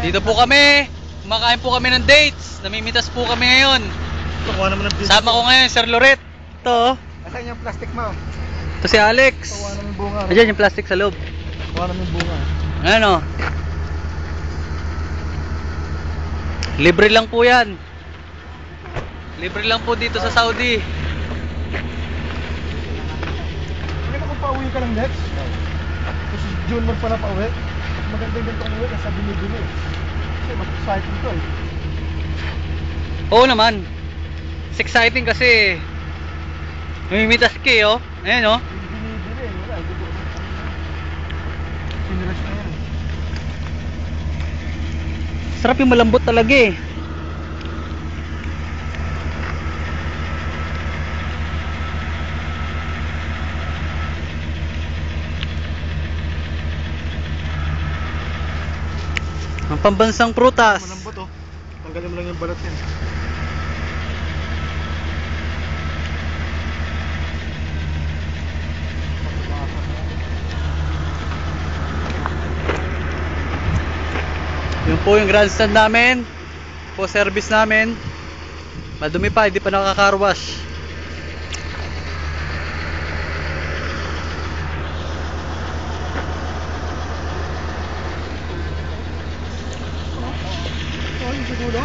Dito po kami. Kumakain po kami ng dates. Namimitas po kami ngayon. Kuha naman ng Sama ko ngayon, Sir Loret. Ito. Asan yung plastic mo? Ito si Alex. Kuha naman bunga. Ayan yung plastic sa loob. Kuha naman bunga. Ano? Libre lang po yan. Libre lang po dito sa Saudi. Hindi ka kung pauwi ka lang next. Kasi June mo pala pauwi. Magandang ganito ang uwi kasi binibili. Kasi mas exciting to eh. Oo naman. It's exciting kasi namimitas ka eh, oh. Ayan, oh. Binibili eh. Wala. Sinrush na yan. Sarap yung malambot talaga eh. Ang pambansang prutas. Malambot oh. Tanggalin mo lang yung balat yan. Yun po yung grandstand namin. Po service namin. Madumi pa, hindi pa nakaka-carwash. Oh, yung siguro?